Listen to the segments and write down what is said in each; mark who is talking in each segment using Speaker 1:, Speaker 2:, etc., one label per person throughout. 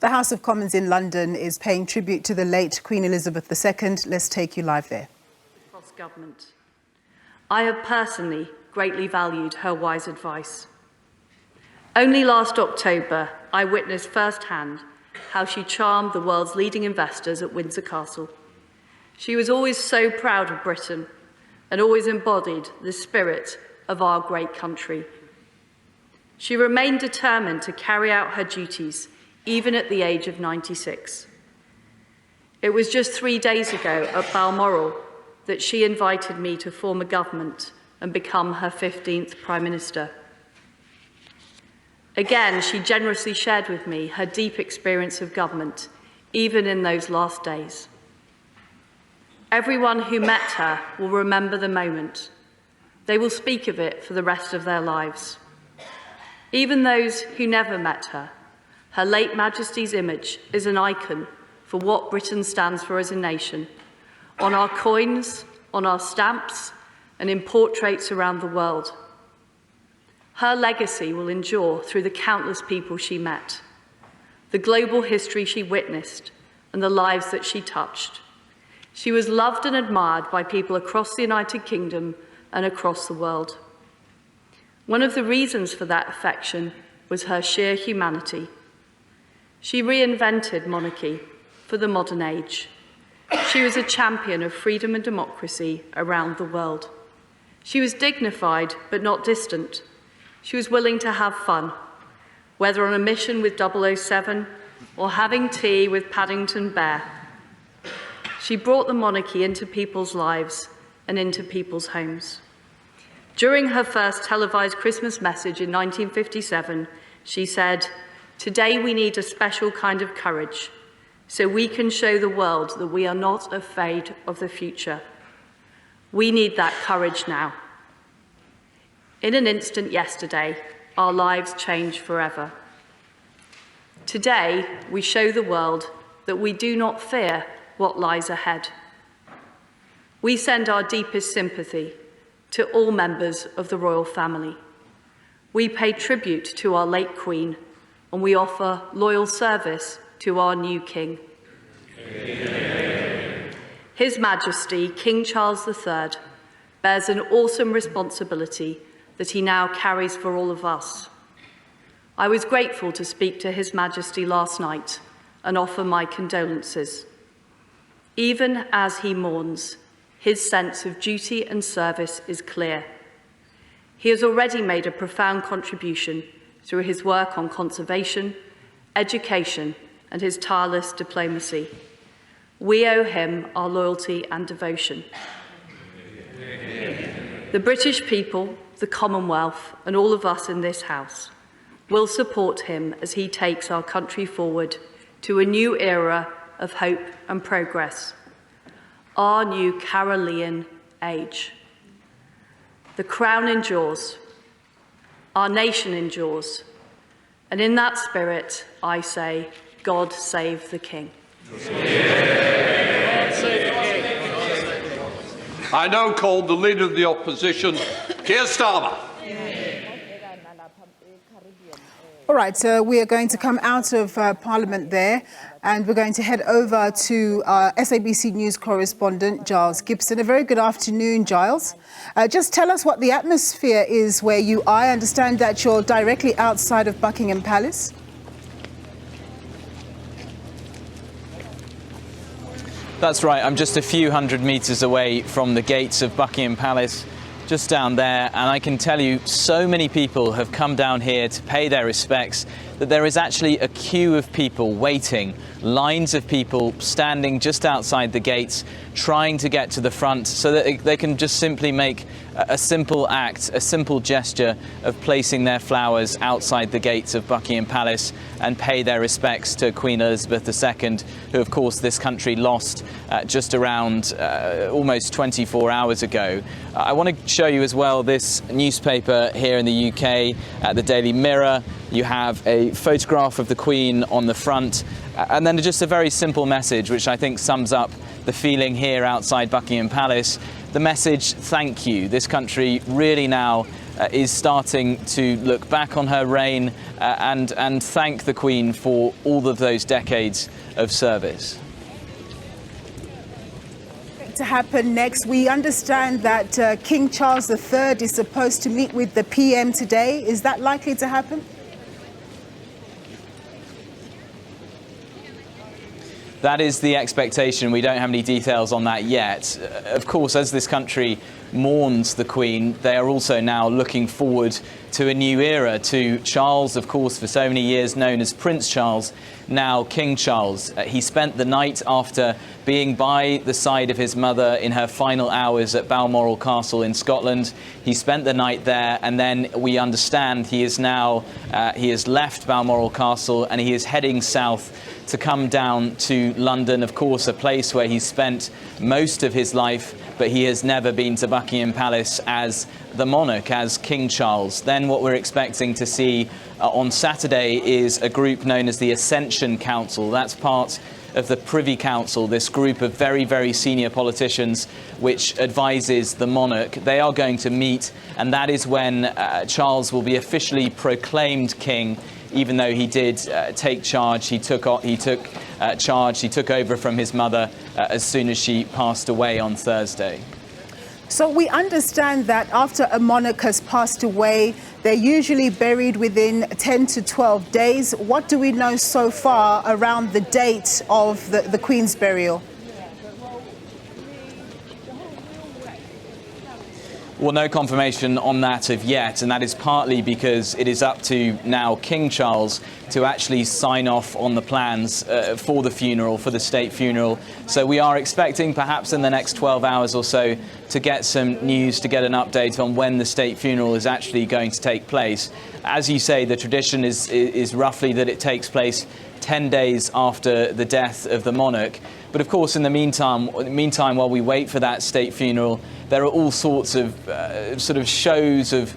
Speaker 1: The House of Commons in London is paying tribute to the late Queen Elizabeth II. Let's take you live there.
Speaker 2: Across government. I have personally greatly valued her wise advice. Only last October, I witnessed firsthand how she charmed the world's leading investors at Windsor Castle. She was always so proud of Britain and always embodied the spirit of our great country. She remained determined to carry out her duties, even at the age of 96. It was just 3 days ago at Balmoral that she invited me to form a government and become her 15th Prime Minister. Again, she generously shared with me her deep experience of government, even in those last days. Everyone who met her will remember the moment. They will speak of it for the rest of their lives. Even those who never met her, her late Majesty's image is an icon for what Britain stands for as a nation, on our coins, on our stamps, and in portraits around the world. Her legacy will endure through the countless people she met, the global history she witnessed, and the lives that she touched. She was loved and admired by people across the United Kingdom and across the world. One of the reasons for that affection was her sheer humanity. She reinvented monarchy for the modern age. She was a champion of freedom and democracy around the world. She was dignified but not distant. She was willing to have fun, whether on a mission with 007 or having tea with Paddington Bear. She brought the monarchy into people's lives and into people's homes. During her first televised Christmas message in 1957, she said, "Today we need a special kind of courage, so we can show the world that we are not afraid of the future. We need that courage now." In an instant yesterday, our lives changed forever. Today, we show the world that we do not fear what lies ahead. We send our deepest sympathy to all members of the royal family. We pay tribute to our late Queen, and we offer loyal service to our new King. Amen. His Majesty, King Charles III, bears an awesome responsibility that he now carries for all of us. I was grateful to speak to His Majesty last night and offer my condolences. Even as he mourns, his sense of duty and service is clear. He has already made a profound contribution through his work on conservation, education, and his tireless diplomacy. We owe him our loyalty and devotion. The British people, the Commonwealth, and all of us in this House will support him as he takes our country forward to a new era of hope and progress, our new Carolean age. The crown endures, our nation endures, and in that spirit, I say, God save the King.
Speaker 3: I now call the Leader of the Opposition, Keir Starmer.
Speaker 1: All right, so we are going to come out of Parliament there, and we're going to head over to SABC News correspondent Giles Gibson. A very good afternoon, Giles. Just tell us what the atmosphere is where you are. I understand that you're directly outside of Buckingham Palace.
Speaker 4: That's right, I'm just a few hundred metres away from the gates of Buckingham Palace, just down there, and I can tell you so many people have come down here to pay their respects that there is actually a queue of people waiting, lines of people standing just outside the gates trying to get to the front so that they can just simply make a simple act, a simple gesture of placing their flowers outside the gates of Buckingham Palace and pay their respects to Queen Elizabeth II, who of course this country lost just around almost 24 hours ago. I want to show you as well this newspaper here in the UK, the Daily Mirror. You have a photograph of the Queen on the front, and then just a very simple message which I think sums up the feeling here outside Buckingham Palace. the message, thank you. This country really now is starting to look back on her reign and thank the Queen for all of those decades of service.
Speaker 1: To happen next, we understand that King Charles III is supposed to meet with the PM today. Is that likely to happen?
Speaker 4: That is the expectation. We don't have any details on that yet. Of course, as this country mourns the Queen, they are also now looking forward to a new era, to Charles, of course, for so many years known as Prince Charles, now King Charles. He spent the night after being by the side of his mother in her final hours at Balmoral Castle in Scotland. He spent the night there, and then we understand he is now, he has left Balmoral Castle and he is heading south to come down to London, of course, a place where he spent most of his life, but he has never been to Buckingham Palace as the monarch, as King Charles. Then what we're expecting to see on Saturday is a group known as the Ascension Council. That's part of the Privy Council, this group of very, very senior politicians which advises the monarch. They are going to meet, and that is when Charles will be officially proclaimed king. Even though he did take charge, he took charge, he took over from his mother as soon as she passed away on Thursday.
Speaker 1: So we understand that after a monarch has passed away, they're usually buried within 10 to 12 days. What do we know so far around the date of the Queen's burial?
Speaker 4: Well, no confirmation on that of yet, and that is partly because it is up to now King Charles to actually sign off on the plans for the funeral, for the state funeral. So we are expecting perhaps in the next 12 hours or so to get some news, to get an update on when the state funeral is actually going to take place. As you say, the tradition is roughly that it takes place 10 days after the death of the monarch. But of course, in the meantime, while we wait for that state funeral, there are all sorts of sort of shows of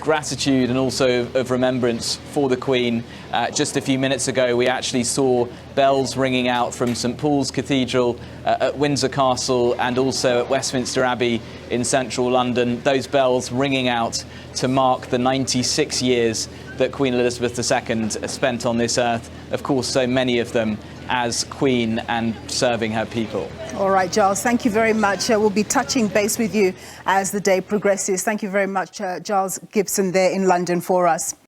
Speaker 4: gratitude and also of remembrance for the Queen. Just a few minutes ago, we actually saw bells ringing out from St Paul's Cathedral, at Windsor Castle, and also at Westminster Abbey in central London. Those bells ringing out to mark the 96 years that Queen Elizabeth II spent on this earth. Of course, so many of them as Queen and serving her people.
Speaker 1: All right, Giles, thank you very much. We'll be touching base with you as the day progresses. Thank you very much, Giles Gibson there in London for us.